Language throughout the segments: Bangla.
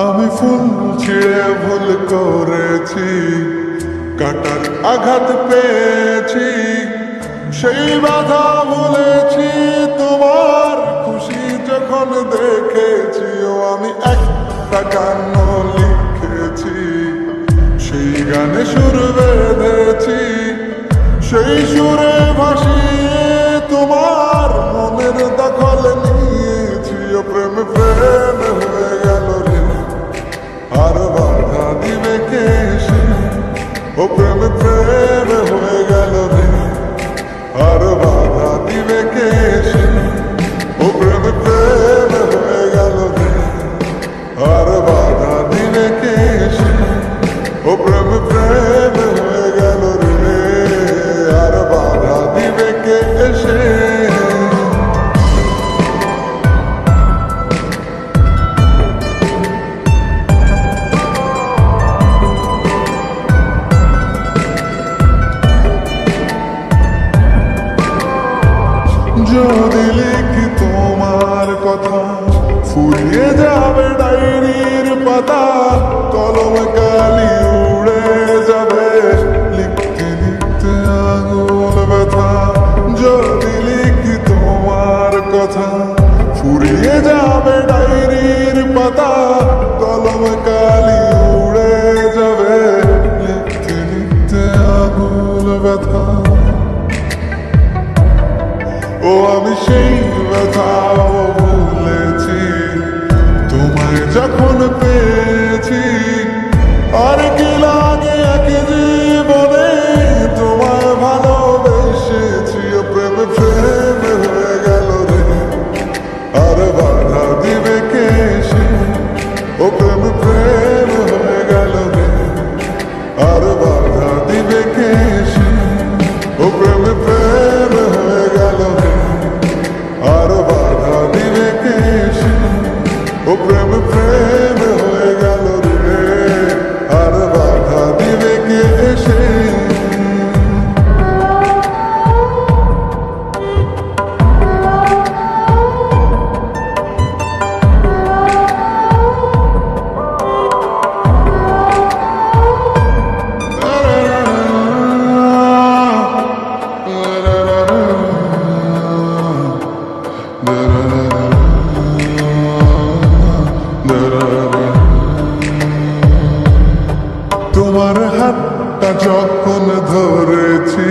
আমি ফুল ছিঁড়ে ভুল করেছি, কাটার আঘাত পেয়েছি, সেই বাধা ভুলেছি। তোমার খুশি যখন দেখেছি, ও আমি একটা গান লিখেছি, সেই গানে সুর বেঁধেছি, সেই সুরে ভাসিয়ে তোমার মনের দখল নিয়েছি। ও প্রেম প্রেম হয়ে গেল রে, আর বাধা দিবে কে সে? ও প্রেম প্রেম হয়ে গেল রে, আর বাধা দিবে কে সে? ও প্রেম প্রেম হয়ে গেল রে, আর বাধা দিবে কে সে? ও প্রেম প্রেম হয়ে গেল রে, আর বাধা দিবে কে সে? যদি লিখি তোমার কথা, ফুরিয়ে যাবে ডায়েরির পাতা, কলম কালি উড়ে যাবে, লিখতে লিখতে আঙুল ব্যথা। যদি লিখি তোমার কথা, ফুরিয়ে যাবে ডায়েরির পাতা, কলম কালি উড়ে যাবে, লিখতে লিখতে আঙুল ব্যথা। ও আমি সেই ব্যথাও ভুলেছি, তোমায় যখন পেয়েছি। আর কি লাগে এক জীবনে, তোমায় ভালোবেসেছি। ও প্রেম প্রেম হয়ে গেল রে, আর বাধা দিবে কে সে? ও প্রেম প্রেম হয়ে গেল রে, আর বাধা দিবে কে সে? ও প্রেম প্রেম হয়ে গেল রে, আর বাধা দিবে কে সে? ও প্রেম প্রেম হয়ে গেল রে, আর বাধা দিবে কে সে? তোমার হাতটা যখন ধরেছি,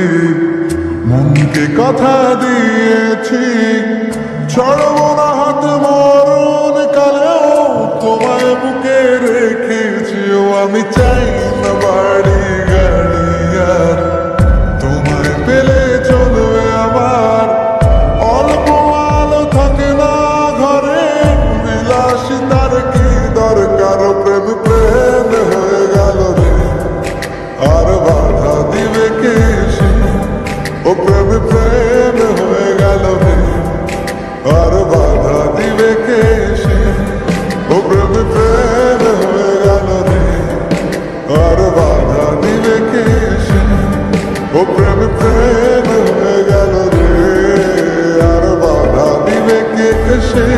মনকে কথা দিয়েছি, ছড়ব না হাত মরণ কালেও, তোমায় বুকে রেখেছি। ও আমি চাই না বাড়ি গাড়ি আর, তোমায় পেলে চলবে আমার। অল্প আলো থাকে না ঘরে, বিলাসিতার কি দরকার? প্রেম প্রেম হয়ে গেল রে, আর বাধা দিবে কে সে? ও প্রেম প্রেম হয়ে গেল রে, আর বাধা দিবে কে সে? ও প্রেম প্রেম হয়ে গেল রে, আর বাধা দিবে কে সে? ও প্রেম প্রেম হয়ে গেল রে, আর বাধা দিবে কে সে?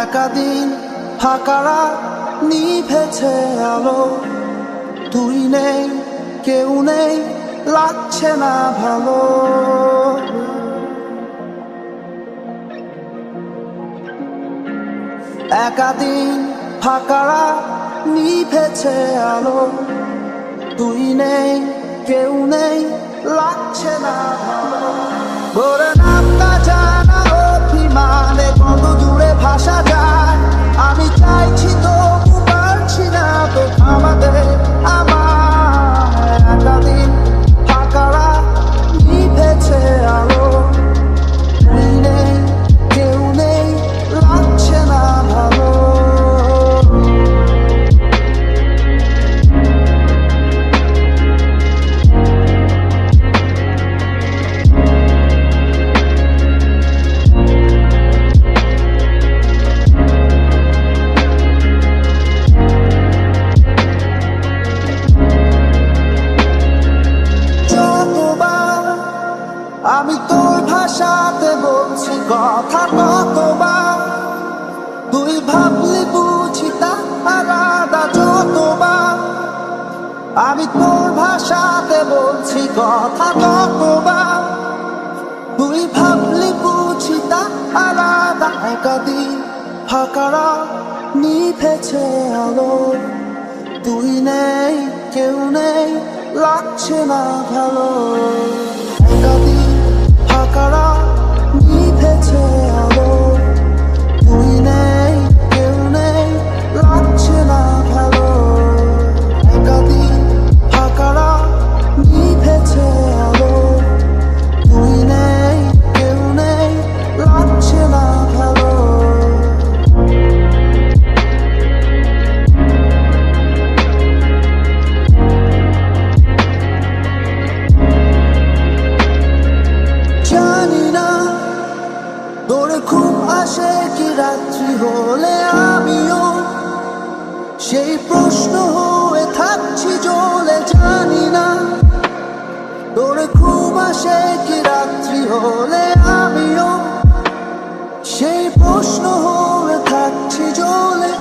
একাদিন ফাঁকারা নিভেছে আলো, তুই নেই কেউ নেই, লাগছে না ভালো। একাদিন ফাঁকারা নিভেছে আলো, তুই নেই কেউ নেই, লাগছে না ভালো। ভোরে নামটা জানা অভিমানে কত দূরে ভাষা যায়, আমি চাইছি তবু পারছি না তো থামাতে আমার। একাদিন ফাঁকারা নিভেছে আলো, তুই নেই কেউ নেই, লাগছে না ভালো। আমি তোর ভাষাতে বলছি কথা কতবার তুই ভাবলি বুঝি তা আলাদা একাদিন ফাঁকারা নিভেছে আলো তুই নেই কেউ নেই লাগছে না ভালো একাদিন ফাঁকারা নিভেছে আলো তুই নেই কেউ নেই লাগছে না ভালো একাদিন ফাঁকারা নিভেছে আলো তুই নেই কেউ নেই লাগছে না ভালো জানি না তোর ঘুম আসে কি রাত্রি হলে আমিও সেই প্রশ্ন হয়ে থাকছি জ্বলে জানি না তোর ঘুম আসে কি রাত্রি হলে আমিও সেই প্রশ্ন হয়ে থাকছি জ্বলে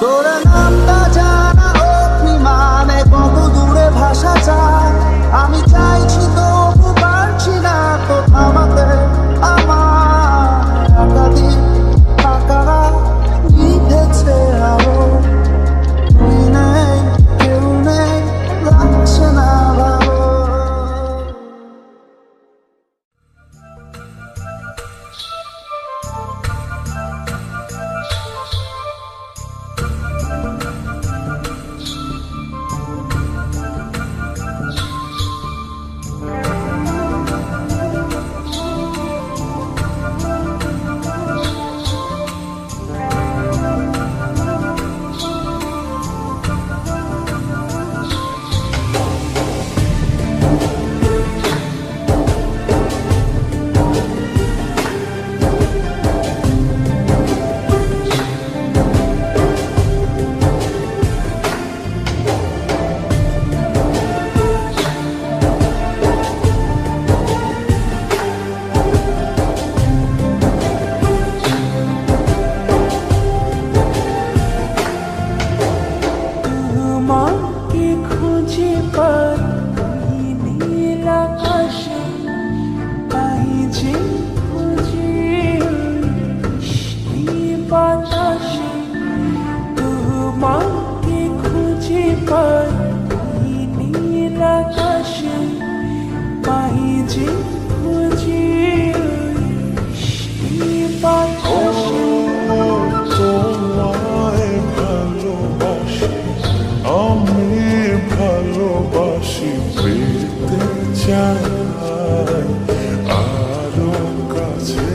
তোর নামটা জানা অভিমানে কত দূরে ভাষা চায় আমি চাইছি তবু পারছি না তো থামাতে আমার একাদিন ফাঁকারা নিভেছে আলো তুই নেই কেউ নেই লাগছে না ভালো তোমায় ভালোবাসি আমি ভালোবাসি পেতে চাই আরো কাছে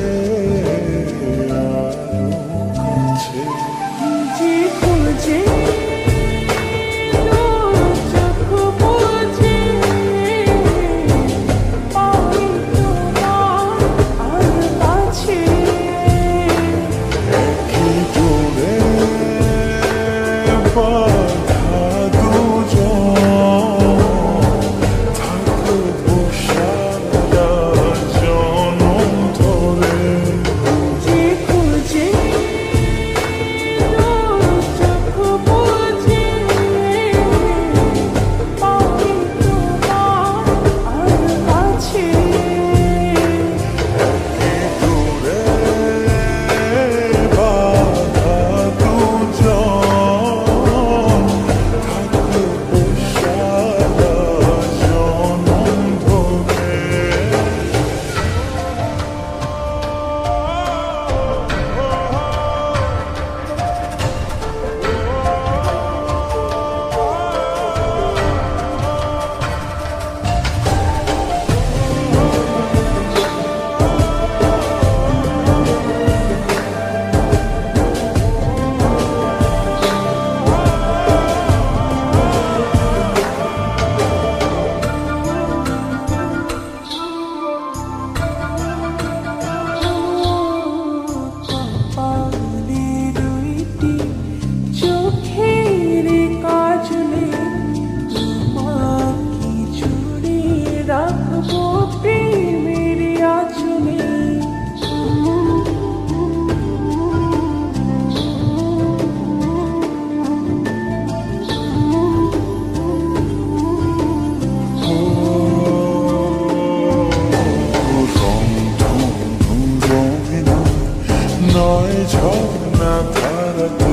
ধারাতে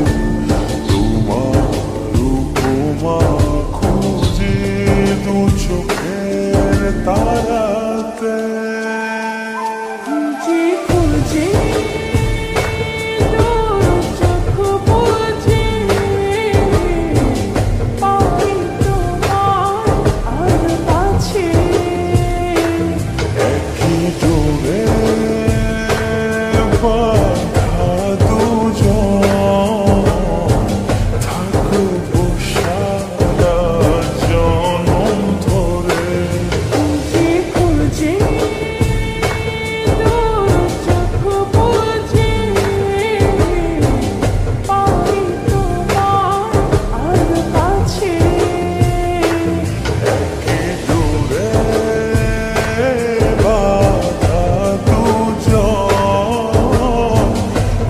তোমার উপমা খুঁজে দু চোখের তারাতে খুঁজে খুঁজে তোর চোখ বুঝে পাই তোমার আর কাছে একই ডোরে বাঁধা দুজন থাকবো সারা জনম ধরে খুঁজে খুঁজে তোর চোখ বুঝে পাই তোমার আর কাছে একই ডোরে বাঁধা দুজন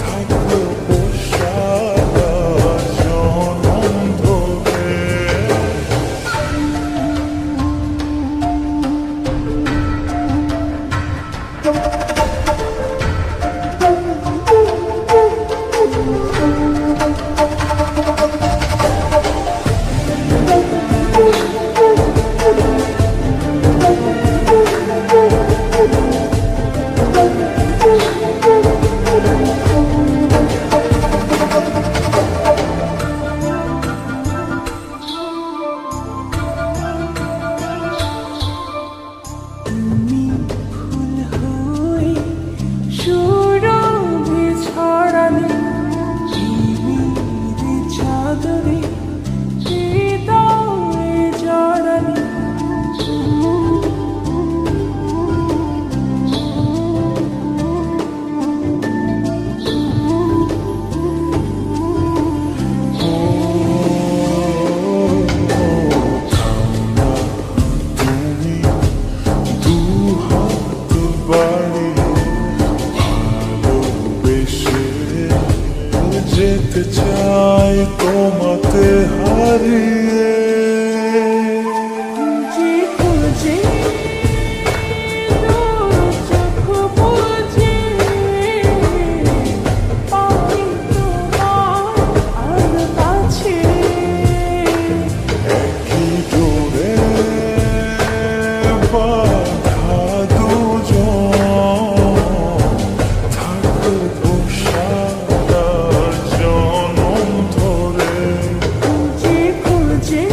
থাকবো সারা জনম ধরে তুমি ফুল হয়ে সুরভি ছড়ালে ঝিমির চাদরে হৃদয়ে জড়ালে তুমি দু হাত বাড়িয়ে ভালোবেসে যেতে চাই তোমাতে হারিয়ে খুঁজে খুঁজে তোর চোখ বুঝে পাই তোমার আর কাছে একই ডোরে বাঁধা দুজন থাকবো সারা জনম ধরে খুঁজে খুঁজে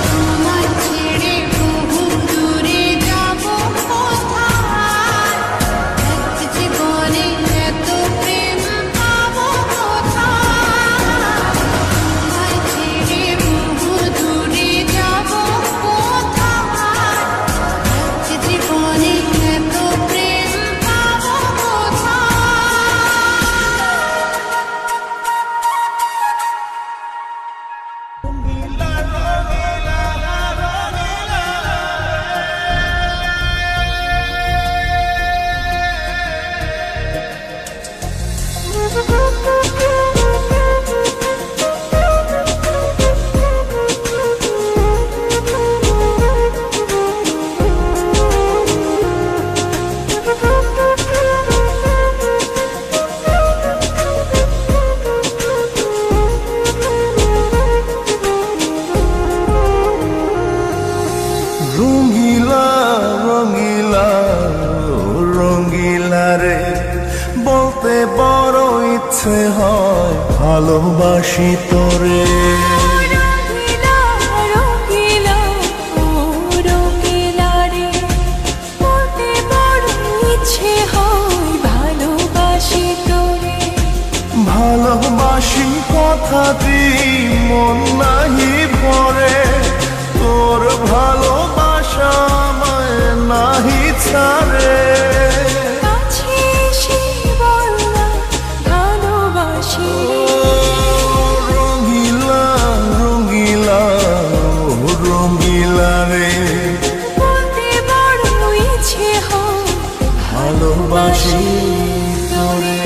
তোমায় ছেড়ে বহু দূরে যাব কোথায় এক জীবনে এত প্রেম পাবো কোথায় তোমায় ছেড়ে বহু দূরে যাব কোথায় এক জীবনে এত প্রেম পাবো রঙিলা রঙিলা রঙিলা রে বলতে বড় ইচ্ছে হয় ভালোবাসি তোরে রঙিলা রঙিলা ও রঙিলা রে বলতে বড় ইচ্ছে হয় ভালোবাসি তোরে ভালোবাসি কথাটি মন নাহি ভরে তোর ভালোবাসা আমায় নাহি ছাড়ে কাছে এসে বল না ভালোবাসি রঙিলা রঙিলা রঙিলা রে বলতে বড় ইচ্ছে হয় ভালোবাসি তোরে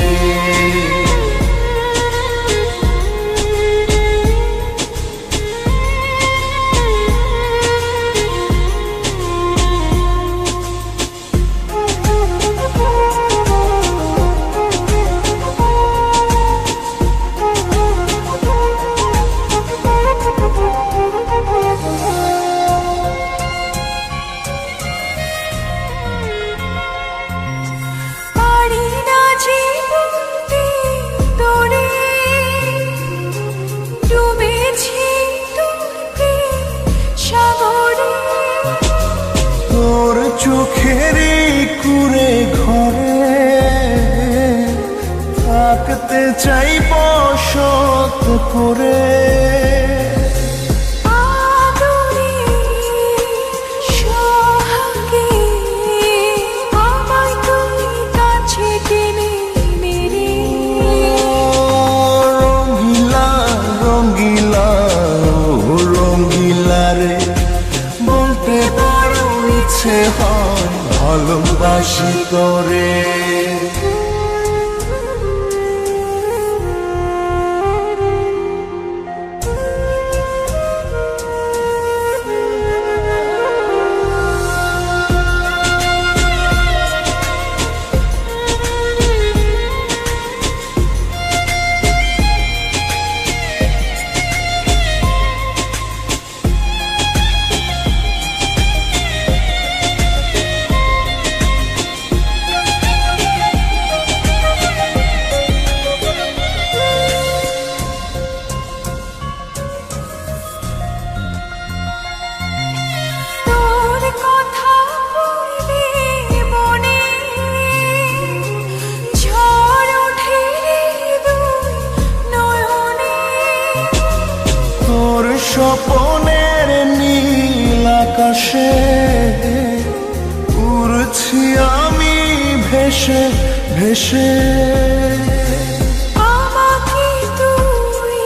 পারি না জীবনতে তোরে ডুবেছি তোকে সাগরে তোর চোখেরই কুড়ে ঘরে থাকতে চাই বসত করে আদরে সোহাগে আমায় তুই কাছে টেনে মেরে রঙিলা রঙিলা রঙিলা রে বলতে বড় ইচ্ছে হয় ভালোবাসি তোরে তোর কথা পড়লে মনে ঝড় ওঠে দুই নয়নে তোর স্বপনের নীল আকাশে উড়ছি আমি ভেসে ভেসে আমাকে তুই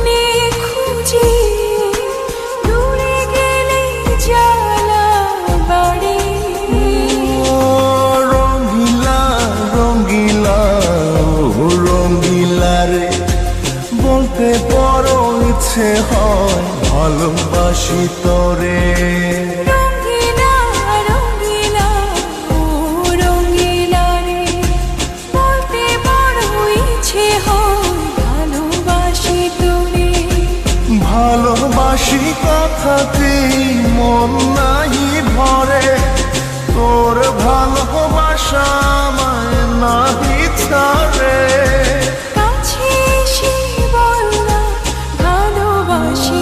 নে খুঁজে দূরে গেলে জ্বালা বাড়ে রঙিলা রঙিলা রঙিলা রে বলতে বড় ইচ্ছে হয় ভালোবাসি তোরে রঙিলা রঙিলা ও রঙিলা রে বলতে বড় ইচ্ছে হয় ভালোবাসি তোরে ভালোবাসি কথাটি মন নাহি ভরে তোর ভালোবাসা আমায় নাহি ছাড়ে কাছে এসে বল না ভালোবাসি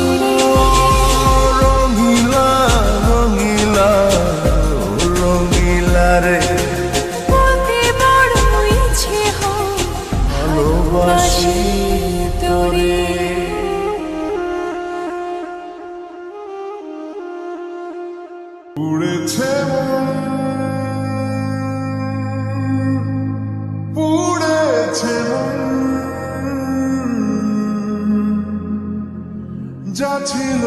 যা ছিল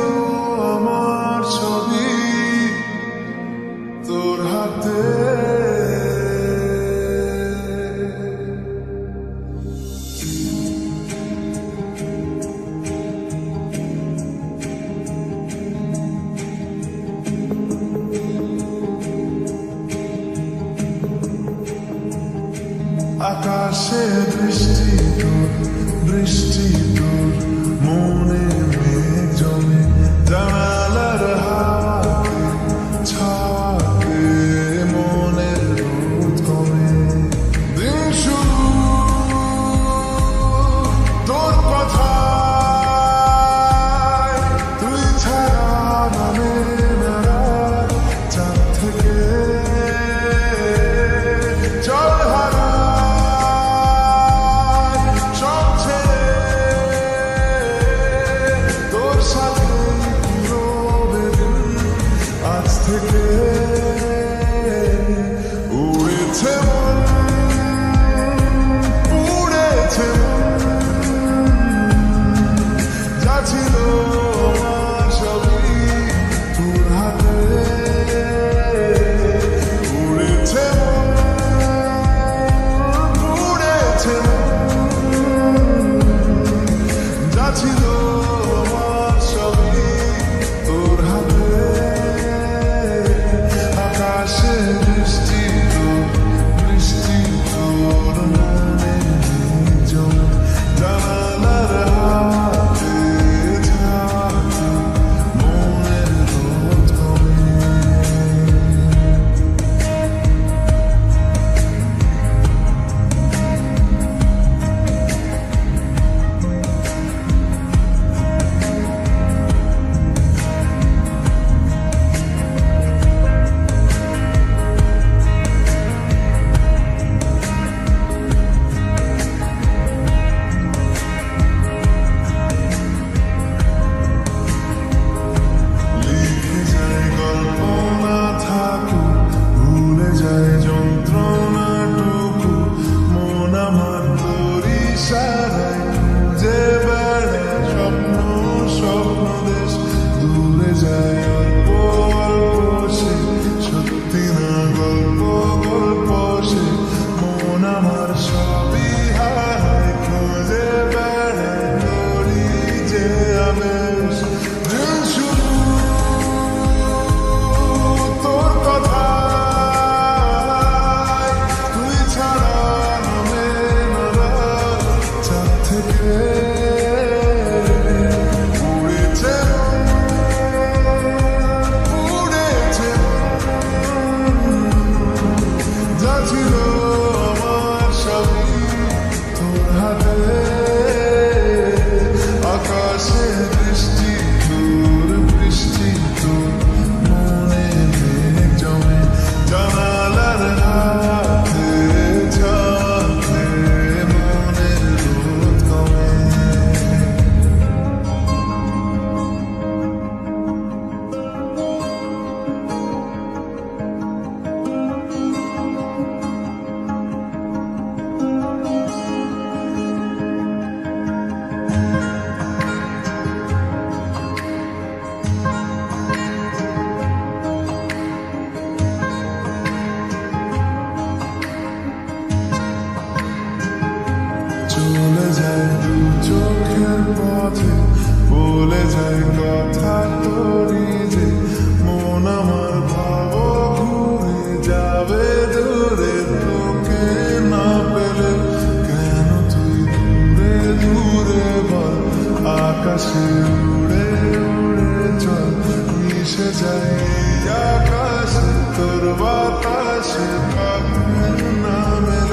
আমার ছবি তোর হাতে আকাশে বৃষ্টি তোর বৃষ্টি তোর মনে মেঘ জমে জানালার হাওয়াতে ছাওয়াতে মনের রোদ কমে দিন শুরু তোর কথায় তুই ছাড়া নামে না রাত চাঁদ থেকে জল হারা থেকে উড়েছে মন উড়েছে যা ছিল আমার সবই তোর হাতে উড়েছে উড়েছে যা ছিল আমার সবই তোর হাতে আকাশে বৃষ্টি তোর মনে জমে জানালার হাতে ঝাঁকে মনের রোদ কমে আকাশে বৃষ্টি তোর মনে মেঘ জমে জানালার হাতে ঝাঁকে মনের রোদ কমে চলে যায় দু চোখের পথে বলে যায় কথা তোরই যে মন আমার ভাব ঘুরে যাবে দূরে তোকে না পেলে কেন তুই দূরে দূরে বল আকাশে উড়ে উড়ে চল মিশে যায় আকাশে তোর বাতাসে পাখির নামে